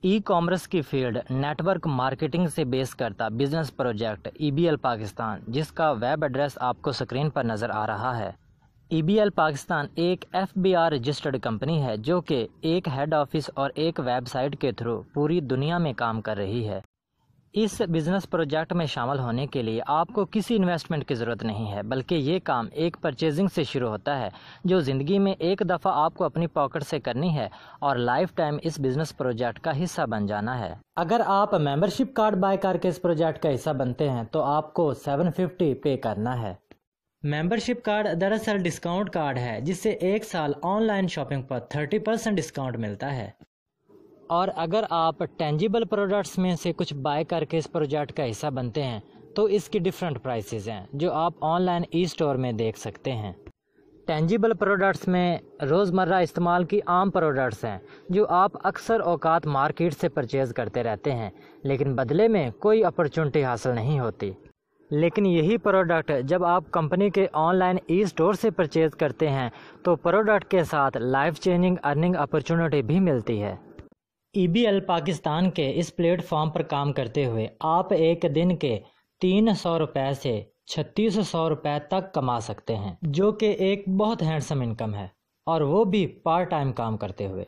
E commerce کی field net work marketing سے بیس کرتا بزنس پروجیکٹ EBL پاکستان، جس کا ویب ایڈریس آپ کو سکرین پر نظر آ رہا ہے۔ EBL پاکستان ایک FBR رجسٹرڈ کمپنی ہے جو کہ ایک ہیڈ آفس اور ایک ویب سائٹ کے تھرو پوری دنیا میں کام کر رہی ہے۔ اس بزنس پروجیکٹ میں شامل ہونے کے لیے آپ کو کسی انویسٹمنٹ کی ضرورت نہیں ہے، بلکہ یہ کام ایک پرچیزنگ سے شروع ہوتا ہے جو زندگی میں ایک دفعہ آپ کو اپنی پاکٹ سے کرنی ہے اور لائف ٹائم اس بزنس پروجیکٹ کا حصہ بن جانا ہے۔ اگر آپ ممبرشپ کارڈ بائی کر کے اس پروجیکٹ کا حصہ بنتے ہیں تو آپ کو 750 پے کرنا ہے۔ ممبرشپ کارڈ دراصل ڈسکاؤنٹ کارڈ ہے جس سے ایک سال on line shopping per 30% discount ملتا ہے، اور اگر آپ ٹینجیبل پروڈکٹس میں سے کچھ بائی کر کے اس پروجیکٹ کا حصہ بنتے ہیں تو اس کی ڈیفرنٹ پرائسز ہیں جو آپ آن لائن ای اسٹور میں دیکھ سکتے ہیں۔ ٹینجیبل پروڈکٹس میں روزمرہ استعمال کی عام پروڈکٹس ہیں جو آپ اکثر اوقات مارکیٹ سے پرچیز کرتے رہتے ہیں لیکن بدلے میں کوئی اپرچونٹی حاصل نہیں ہوتی، لیکن یہی پروڈکٹ جب آپ کمپنی کے آن لائن ای اسٹور سے پرچیز کرتے ہیں تو پروڈکٹ کے ساتھ لائف چینجنگ ارننگ اپرچونٹی بھی ملتی ہے۔ EBL پاکستان کے اس پلیٹ فارم پر کام کرتے ہوئے آپ ایک دن کے 300 روپے سے 3600 روپے تک کما سکتے ہیں، جو کہ ایک بہت ہینڈسم انکم ہے، اور وہ بھی پارٹ ٹائم کام کرتے ہوئے۔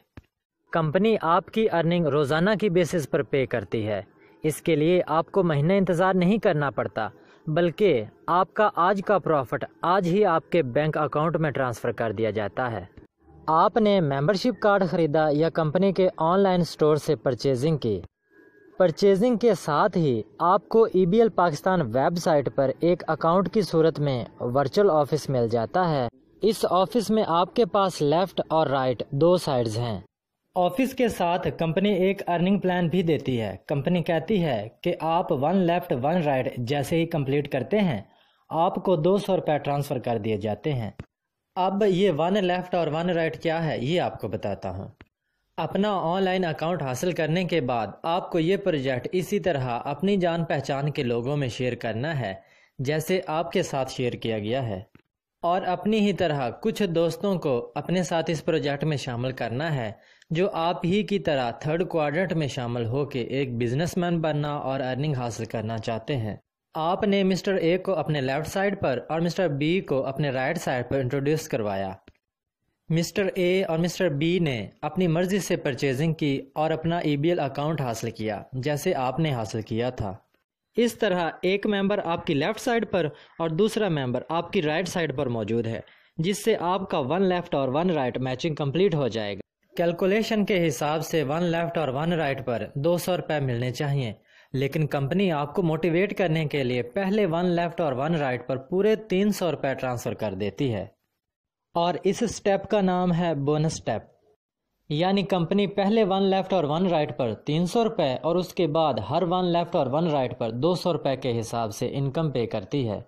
کمپنی آپ کی ارننگ روزانہ کی بیسس پر پے کرتی ہے، اس کے لیے آپ کو مہینے انتظار نہیں کرنا پڑتا، بلکہ آپ کا آج کا پروفٹ آج ہی آپ کے بینک اکاؤنٹ میں ٹرانسفر کر دیا جاتا ہے۔ آپ نے ممبرشپ کارڈ خریدا یا کمپنی کے آن لائن سٹور سے پرچیزنگ کی، پرچیزنگ کے ساتھ ہی آپ کو EBL پاکستان ویب سائٹ پر ایک اکاؤنٹ کی صورت میں ورچوئل آفس مل جاتا ہے۔ اس آفس میں آپ کے پاس لیفٹ اور رائٹ دو سائڈز ہیں۔ آفس کے ساتھ کمپنی ایک ارننگ پلان بھی دیتی ہے۔ کمپنی کہتی ہے کہ آپ 1 لیفٹ 1 رائٹ جیسے ہی کمپلیٹ کرتے ہیں آپ کو 200 روپے ٹرانسفر کر دیے جاتے ہیں۔ اب یہ 1 لیفٹ اور 1 رائٹ کیا ہے یہ آپ کو بتاتا ہوں۔ اپنا آن لائن اکاؤنٹ حاصل کرنے کے بعد آپ کو یہ پروجیکٹ اسی طرح اپنی جان پہچان کے لوگوں میں شیئر کرنا ہے جیسے آپ کے ساتھ شیئر کیا گیا ہے، اور اپنی ہی طرح کچھ دوستوں کو اپنے ساتھ اس پروجیکٹ میں شامل کرنا ہے جو آپ ہی کی طرح 3rd کوارٹرنٹ میں شامل ہو کے ایک بزنس مین بننا اور ارننگ حاصل کرنا چاہتے ہیں۔ آپ نے مسٹر اے کو اپنے لیفٹ سائڈ پر اور مسٹر بی کو اپنے رائٹ سائڈ پر انٹروڈیوس کروایا۔ مسٹر اے اور مسٹر بی نے اپنی مرضی سے پرچیزنگ کی اور اپنا EBL اکاؤنٹ حاصل کیا جیسے آپ نے حاصل کیا تھا۔ اس طرح ایک ممبر آپ کی لیفٹ سائڈ پر اور دوسرا ممبر آپ کی رائٹ سائڈ پر موجود ہے، جس سے آپ کا 1 لیفٹ اور 1 رائٹ میچنگ کمپلیٹ ہو جائے گا۔ کیلکولیشن کے حساب سے 1 لیفٹ اور 1 رائٹ پر 200 روپے ملنے چاہیے، لیکن کمپنی آپ کو موٹیویٹ کرنے کے لیے پہلے 1 لیفٹ اور 1 رائٹ پر پورے 300 روپے ٹرانسفر کر دیتی ہے، اور اس سٹیپ کا نام ہے بونس سٹیپ۔ یعنی کمپنی پہلے 1 لیفٹ اور 1 رائٹ پر 300 روپے اور اس کے بعد ہر 1 لیفٹ اور 1 رائٹ پر 200 روپے کے حساب سے انکم پے کرتی ہے۔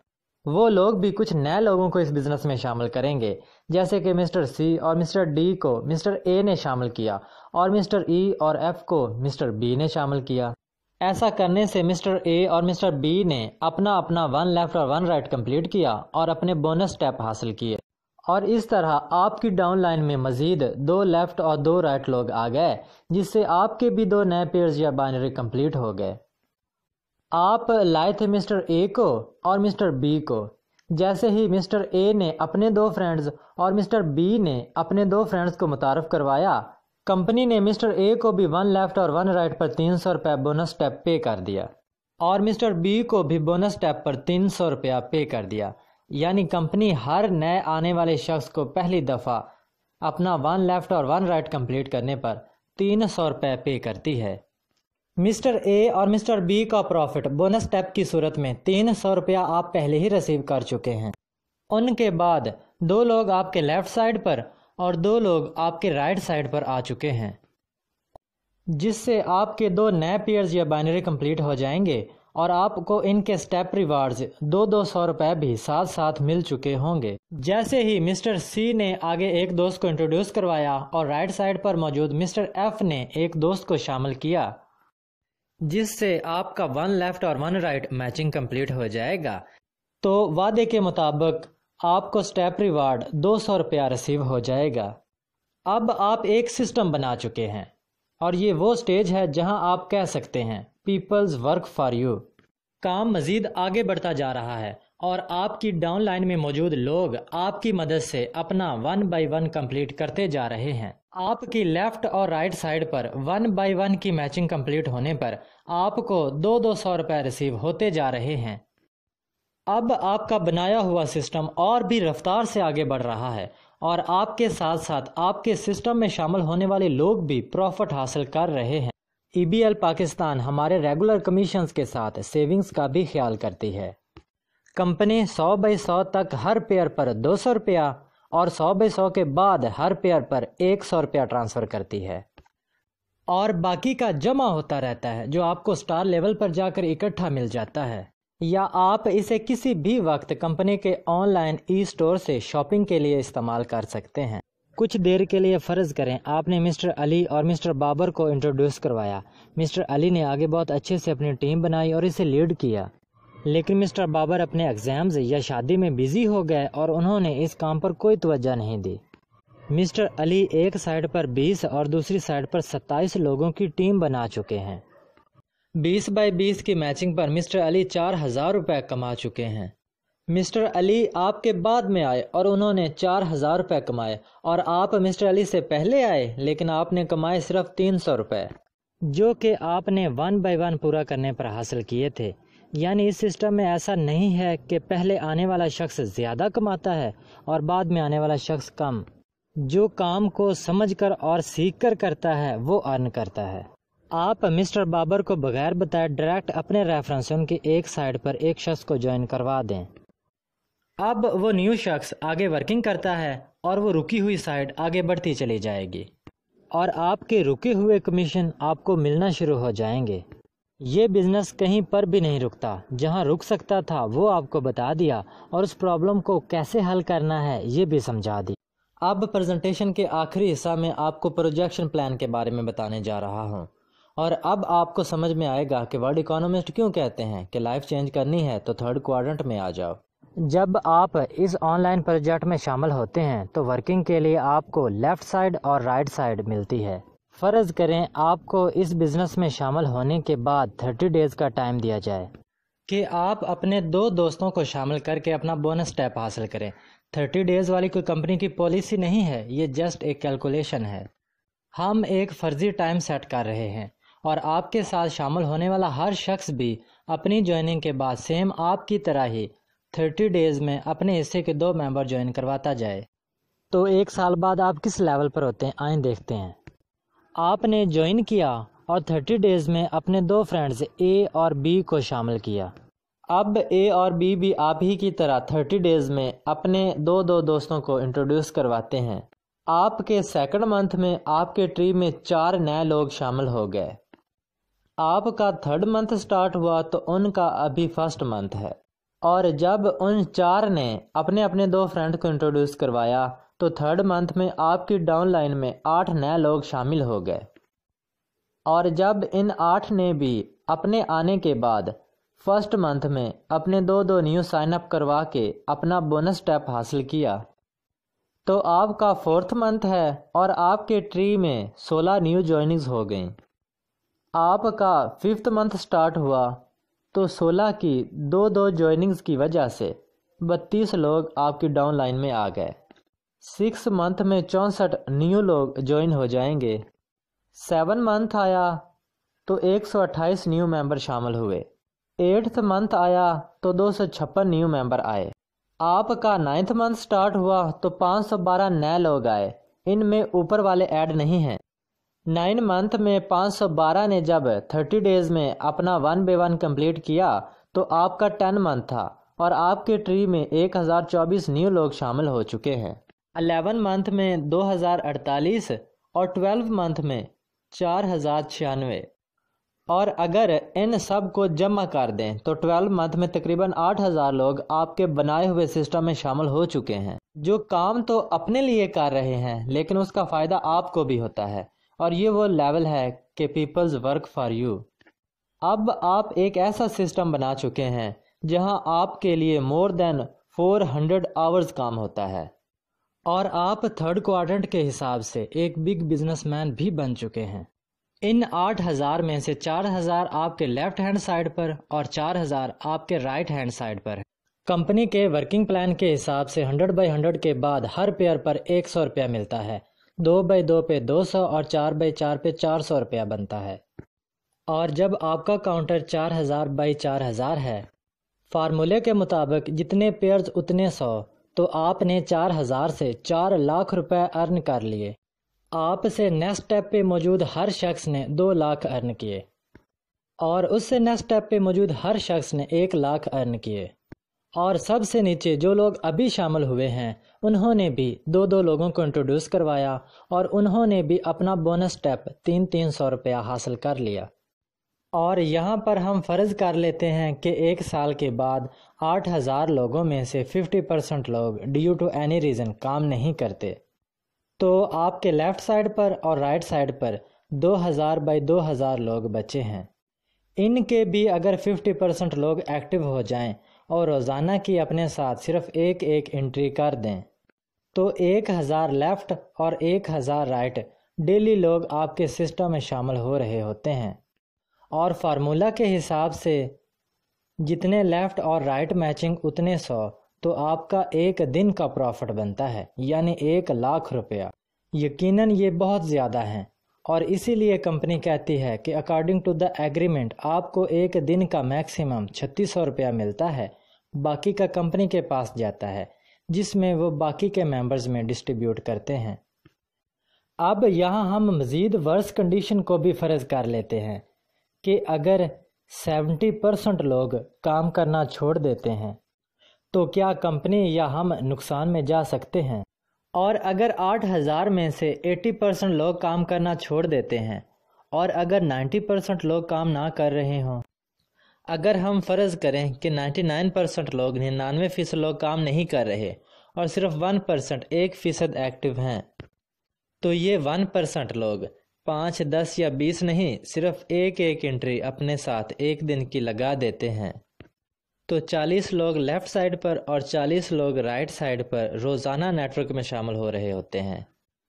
وہ لوگ بھی کچھ نئے لوگوں کو اس بزنس میں شامل کریں گے، جیسے کہ مسٹر سی اور مسٹر ڈی کو مسٹر اے نے شامل کیا اور مسٹر ای اور ایف کو مسٹر بی نے شامل کیا۔ ایسا کرنے سے مسٹر اے اور مسٹر بی نے اپنا 1 لیفٹ اور 1 رائٹ کمپلیٹ کیا اور اپنے بونس سٹیپ حاصل کیے، اور اس طرح آپ کی ڈاؤن لائن میں مزید 2 لیفٹ اور 2 رائٹ لوگ آ گئے، جس سے آپ کے بھی 2 نئے پیئرز یا بائنری کمپلیٹ ہو گئے۔ آپ لائے تھے مسٹر اے کو اور مسٹر بی کو، جیسے ہی مسٹر اے نے اپنے 2 فرینڈز اور مسٹر بی نے اپنے 2 فرینڈز کو متعارف کروایا، کمپنی نے مسٹر اے کو بھی 1 لیفٹ اور 1 رائٹ پر 300 روپے بونس سٹیپ پے کر دیا، اور مسٹر بی کو بھی بونس سٹیپ پر 300 روپیہ پے کر دیا۔ یعنی کمپنی ہر نئے آنے والے شخص کو پہلی دفعہ اپنا 1 لیفٹ اور 1 رائٹ کمپلیٹ کرنے پر 300 روپے پے کرتی ہے۔ مسٹر اے اور مسٹر بی کا پروفٹ بونس سٹیپ کی صورت میں 300 روپیہ آپ پہلے ہی ریسیو کر چکے ہیں۔ ان کے بعد 2 لوگ آپ کے لیفٹ سائڈ پر اور 2 لوگ آپ کے رائٹ سائڈ پر آ چکے ہیں، جس سے آپ کے 2 نئے پیئرز یا بائنری کمپلیٹ ہو جائیں گے، اور آپ کو ان کے سٹیپ ریوارڈز 200 روپے بھی ساتھ ساتھ مل چکے ہوں گے۔ جیسے ہی مسٹر سی نے آگے ایک دوست کو انٹروڈیوس کروایا اور رائٹ سائڈ پر موجود مسٹر ایف نے ایک دوست کو شامل کیا، جس سے آپ کا 1 لیفٹ اور 1 رائٹ میچنگ کمپلیٹ ہو جائے گا، تو وعدے کے مطابق آپ کو سٹیپ ریوارڈ 200 روپیہ ریسیو ہو جائے گا۔ اب آپ ایک سسٹم بنا چکے ہیں۔ اور یہ وہ سٹیج ہے جہاں آپ کہہ سکتے ہیں پیپلز ورک فار یو۔ کام مزید آگے بڑھتا جا رہا ہے اور آپ کی ڈاؤن لائن میں موجود لوگ آپ کی مدد سے اپنا 1 بائی 1 کمپلیٹ کرتے جا رہے ہیں۔ آپ کی لیفٹ اور رائٹ سائڈ پر 1 بائی 1 کی میچنگ کمپلیٹ ہونے پر آپ کو 200 روپے ریسیو ہوتے جا رہے ہیں۔ اب آپ کا بنایا ہوا سسٹم اور بھی رفتار سے آگے بڑھ رہا ہے اور آپ کے ساتھ ساتھ آپ کے سسٹم میں شامل ہونے والے لوگ بھی پروفٹ حاصل کر رہے ہیں۔ ای بی ایل پاکستان ہمارے ریگولر کمیشنز کے ساتھ سیونگز کا بھی خیال کرتی ہے۔ کمپنی 100 بائی 100 تک ہر پیئر پر 200 روپیہ اور 100 بائی 100 کے بعد ہر پیئر پر 100 روپیہ ٹرانسفر کرتی ہے، اور باقی کا جمع ہوتا رہتا ہے جو آپ کو سٹار لیول پر جا کر اکٹھا مل جاتا ہے، یا آپ اسے کسی بھی وقت کمپنی کے آن لائن ای سٹور سے شاپنگ کے لیے استعمال کر سکتے ہیں۔ کچھ دیر کے لیے فرض کریں آپ نے مسٹر علی اور مسٹر بابر کو انٹروڈیوس کروایا۔ مسٹر علی نے آگے بہت اچھے سے اپنی ٹیم بنائی اور اسے لیڈ کیا، لیکن مسٹر بابر اپنے ایگزامز یا شادی میں بیزی ہو گئے اور انہوں نے اس کام پر کوئی توجہ نہیں دی۔ مسٹر علی ایک سائڈ پر 20 اور دوسری سائڈ پر 27 لوگوں کی ٹیم بنا چکے ہیں۔ 20 بائی 20 کی میچنگ پر مسٹر علی 4000 روپے کما چکے ہیں۔ مسٹر علی آپ کے بعد میں آئے اور انہوں نے 4000 روپے کمائے، اور آپ مسٹر علی سے پہلے آئے لیکن آپ نے کمائے صرف 300 روپے، جو کہ آپ نے 1 بائی 1 پورا کرنے پر حاصل کیے تھے۔ یعنی اس سسٹم میں ایسا نہیں ہے کہ پہلے آنے والا شخص زیادہ کماتا ہے اور بعد میں آنے والا شخص کم۔ جو کام کو سمجھ کر اور سیکھ کر کرتا ہے وہ ارن کرتا ہے۔ آپ مسٹر بابر کو بغیر بتائے ڈائریکٹ اپنے ریفرنسوں کی ایک سائڈ پر ایک شخص کو جوائن کروا دیں۔ اب وہ نیو شخص آگے ورکنگ کرتا ہے اور وہ رکی ہوئی سائڈ آگے بڑھتی چلی جائے گی، اور آپ کے رکے ہوئے کمیشن آپ کو ملنا شروع ہو جائیں گے۔ یہ بزنس کہیں پر بھی نہیں رکتا، جہاں رک سکتا تھا وہ آپ کو بتا دیا اور اس پرابلم کو کیسے حل کرنا ہے یہ بھی سمجھا دی۔ اب پریزنٹیشن کے آخری حصہ میں آپ کو پروجیکشن پلان کے بارے میں بتانے جا رہا ہوں، اور اب آپ کو سمجھ میں آئے گا کہ ورلڈ اکانومسٹ کیوں کہتے ہیں کہ لائف چینج کرنی ہے تو تھرڈ کوارٹرنٹ میں آ جاؤ۔ جب آپ اس آن لائن پروجیکٹ میں شامل ہوتے ہیں تو ورکنگ کے لیے آپ کو لیفٹ سائڈ اور رائٹ سائڈ ملتی ہے۔ فرض کریں آپ کو اس بزنس میں شامل ہونے کے بعد 30 ڈیز کا ٹائم دیا جائے کہ آپ اپنے 2 دوستوں کو شامل کر کے اپنا بونس ٹیپ حاصل کریں۔ 30 ڈیز والی کوئی کمپنی کی پالیسی نہیں ہے، یہ جسٹ ایک کیلکولیشن ہے۔ ہم ایک فرضی ٹائم سیٹ کر رہے ہیں اور آپ کے ساتھ شامل ہونے والا ہر شخص بھی اپنی جوائننگ کے بعد سیم آپ کی طرح ہی 30 ڈیز میں اپنے حصے کے 2 ممبر جوائن کرواتا جائے۔ تو 1 سال بعد آپ کس لیول پر ہوتے ہیں آئیں دیکھتے ہیں۔ آپ نے جوائن کیا اور 30 ڈیز میں اپنے 2 فرینڈز اے اور بی کو شامل کیا۔ اب اے اور بی بھی آپ ہی کی طرح 30 ڈیز میں اپنے 2 دوستوں کو انٹروڈیوس کرواتے ہیں۔ آپ کے سیکنڈ منتھ میں آپ کے ٹری میں 4 نئے لوگ شامل ہو گئے۔ آپ کا 3rd منتھ سٹارٹ ہوا تو ان کا ابھی 1st منتھ ہے، اور جب ان 4 نے اپنے 2 فرینڈ کو انٹروڈیوس کروایا تو 3rd منتھ میں آپ کی ڈاؤن لائن میں 8 نئے لوگ شامل ہو گئے، اور جب ان 8 نے بھی اپنے آنے کے بعد 1st منتھ میں اپنے 2 نیو سائن اپ کروا کے اپنا بونس ٹیپ حاصل کیا تو آپ کا 4تھ منتھ ہے اور آپ کے ٹری میں 16 نیو جوائننگز ہو گئیں۔ آپ کا 5تھ منتھ سٹارٹ ہوا تو 16 کی 2 جوائننگز کی وجہ سے 32 لوگ آپ کی ڈاؤن لائن میں آ گئے۔ 6 منتھ میں 64 نیو لوگ جوائن ہو جائیں گے۔ 7 منتھ آیا تو 128 نیو ممبر شامل ہوئے۔ 8تھ منتھ آیا تو 256 نیو ممبر آئے۔ آپ کا 9تھ منتھ سٹارٹ ہوا تو 512 نئے لوگ آئے، ان میں اوپر والے ایڈ نہیں ہیں۔ 9 منتھ میں 512 نے جب 30 ڈیز میں اپنا 1 بائی 1 کمپلیٹ کیا تو آپ کا 10 منتھ تھا اور آپ کے ٹری میں 1024 نیو لوگ شامل ہو چکے ہیں۔ 11 منتھ میں 2048 اور 12 منتھ میں 4096، اور اگر ان سب کو جمع کر دیں تو 12 منتھ میں تقریباً 8000 لوگ آپ کے بنائے ہوئے سسٹم میں شامل ہو چکے ہیں، جو کام تو اپنے لیے کر رہے ہیں لیکن اس کا فائدہ آپ کو بھی ہوتا ہے، اور یہ وہ لیول ہے کہ پیپلز ورک فار یو۔ اب آپ ایک ایسا سسٹم بنا چکے ہیں جہاں آپ کے لیے مور دین 400 آورز کام ہوتا ہے، اور آپ 3rd کوارٹرنٹ کے حساب سے ایک بگ بزنس مین بھی بن چکے ہیں۔ ان 8,000 میں سے 4,000 آپ کے لیفٹ ہینڈ سائڈ پر اور 4,000 آپ کے رائٹ ہینڈ سائڈ پر ہے۔ کمپنی کے ورکنگ پلان کے حساب سے 100/100 کے بعد ہر پیئر پر 100 روپیہ ملتا ہے، 2/2 پہ 200 اور 4/4 پہ 400 روپیہ بنتا ہے۔ اور جب آپ کا کاؤنٹر 4,000/4,000 ہے، فارمولے کے مطابق جتنے پیئرز اتنے 100، تو آپ نے 4,000 سے 4 لاکھ روپے ارن کر لیے۔ آپ سے نیکسٹ اسٹیپ پہ موجود ہر شخص نے 2 لاکھ ارن کیے، اور اس سے نیکسٹ اسٹیپ پہ موجود ہر شخص نے 1 لاکھ ارن کیے، اور سب سے نیچے جو لوگ ابھی شامل ہوئے ہیں انہوں نے بھی 2 لوگوں کو انٹروڈیوس کروایا، اور انہوں نے بھی اپنا بونس اسٹیپ 300 روپیہ حاصل کر لیا۔ اور یہاں پر ہم فرض کر لیتے ہیں کہ 1 سال کے بعد 8,000 لوگوں میں سے 50% لوگ ڈیو ٹو اینی ریزن کام نہیں کرتے، تو آپ کے لیفٹ سائڈ پر اور رائٹ سائڈ پر 2,000/2,000 لوگ بچے ہیں۔ ان کے بھی اگر 50% لوگ ایکٹیو ہو جائیں اور روزانہ کی اپنے ساتھ صرف ایک انٹری کر دیں، تو 1,000 لیفٹ اور 1,000 رائٹ ڈیلی لوگ آپ کے سسٹم میں شامل ہو رہے ہوتے ہیں۔ اور فارمولا کے حساب سے جتنے لیفٹ اور رائٹ میچنگ اتنے 100، تو آپ کا ایک دن کا پروفٹ بنتا ہے، یعنی 1 لاکھ روپیہ۔ یقیناً یہ بہت زیادہ ہیں، اور اسی لیے کمپنی کہتی ہے کہ اکارڈنگ ٹو دا ایگریمنٹ آپ کو ایک دن کا میکسیمم 3,600 روپیہ ملتا ہے، باقی کا کمپنی کے پاس جاتا ہے، جس میں وہ باقی کے ممبرز میں ڈسٹریبیوٹ کرتے ہیں۔ اب یہاں ہم مزید ورس کنڈیشن کو بھی فرض کر لیتے ہیں کہ اگر 70% لوگ کام کرنا چھوڑ دیتے ہیں تو کیا کمپنی یا ہم نقصان میں جا سکتے ہیں؟ اور اگر 8,000 میں سے 80% لوگ کام کرنا چھوڑ دیتے ہیں، اور اگر 90% لوگ کام نہ کر رہے ہوں، اگر ہم فرض کریں کہ 99% لوگ 99% لوگ کام نہیں کر رہے اور صرف 1% 1% ایکٹیو ہیں، تو یہ 1% لوگ 5، 10 یا 20 نہیں، صرف ایک انٹری اپنے ساتھ ایک دن کی لگا دیتے ہیں، تو 40 لوگ لیفٹ سائڈ پر اور 40 لوگ رائٹ سائڈ پر روزانہ نیٹ ورک میں شامل ہو رہے ہوتے ہیں۔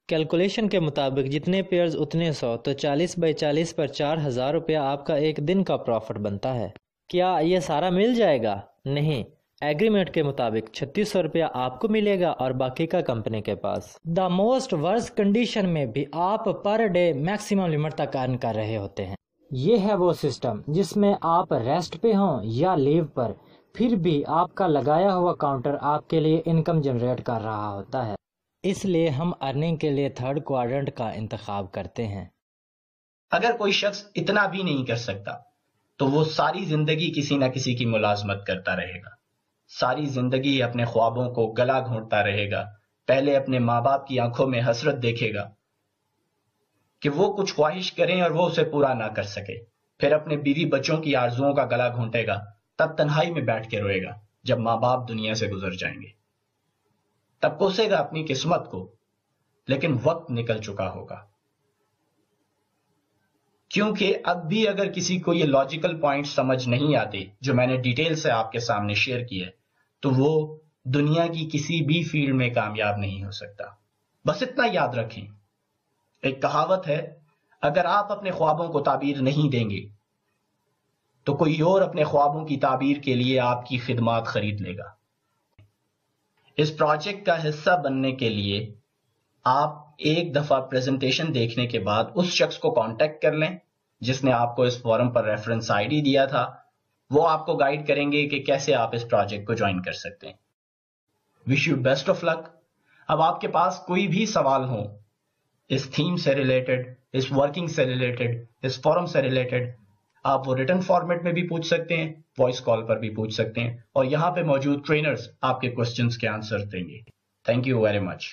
کیلکولیشن کے مطابق جتنے پیئرز اتنے 100، تو 40/40 پر 4,000 روپیہ آپ کا ایک دن کا پروفٹ بنتا ہے۔ کیا یہ سارا مل جائے گا؟ نہیں، ایگریمنٹ کے مطابق 3,600 روپیہ آپ کو ملے گا اور باقی کا کمپنی کے پاس۔ دا موسٹ ورس کنڈیشن میں بھی آپ پر ڈے میکسیمم لمٹ تک ارن کر رہے ہوتے ہیں۔ یہ ہے وہ سسٹم جس میں آپ ریسٹ پہ ہوں یا لیو پر، پھر بھی آپ کا لگایا ہوا کاؤنٹر آپ کے لیے انکم جنریٹ کر رہا ہوتا ہے۔ اس لیے ہم ارننگ کے لیے 3rd کوارٹرنٹ کا انتخاب کرتے ہیں۔ اگر کوئی شخص اتنا بھی نہیں کر سکتا تو وہ ساری زندگی کسی نہ کسی کی ملازمت کرتا رہے گا، ساری زندگی اپنے خوابوں کو گلا گھونٹتا رہے گا، پہلے اپنے ماں باپ کی آنکھوں میں حسرت دیکھے گا کہ وہ کچھ خواہش کریں اور وہ اسے پورا نہ کر سکے، پھر اپنے بیوی بچوں کی آرزوؤں کا گلا گھونٹے گا، تب تنہائی میں بیٹھ کے روئے گا جب ماں باپ دنیا سے گزر جائیں گے، تب کوسے گا اپنی قسمت کو، لیکن وقت نکل چکا ہوگا۔ کیونکہ اب بھی اگر کسی کو یہ لاجیکل پوائنٹ سمجھ نہیں آتے جو میں نے ڈیٹیل سے آپ کے سامنے شیئر کیے، تو وہ دنیا کی کسی بھی فیلڈ میں کامیاب نہیں ہو سکتا۔ بس اتنا یاد رکھیں، ایک کہاوت ہے، اگر آپ اپنے خوابوں کو تعبیر نہیں دیں گے تو کوئی اور اپنے خوابوں کی تعبیر کے لیے آپ کی خدمات خرید لے گا۔ اس پروجیکٹ کا حصہ بننے کے لیے آپ ایک دفعہ پریزنٹیشن دیکھنے کے بعد اس شخص کو کانٹیکٹ کر لیں جس نے آپ کو اس فورم پر ریفرنس آئی ڈی دیا تھا، وہ آپ کو گائیڈ کریں گے کہ کیسے آپ اس پروجیکٹ کو جوائن کر سکتے ہیں۔ وش یو بیسٹ آف لک۔ اب آپ کے پاس کوئی بھی سوال ہو اس تھیم سے ریلیٹڈ، اس ورکنگ سے ریلیٹڈ، اس فورم سے ریلیٹڈ، آپ وہ ریٹن فارمیٹ میں بھی پوچھ سکتے ہیں، وائس کال پر بھی پوچھ سکتے ہیں، اور یہاں پہ موجود ٹرینرز آپ کے کوسچنز کے آنسر دیں گے۔ Thank you very much.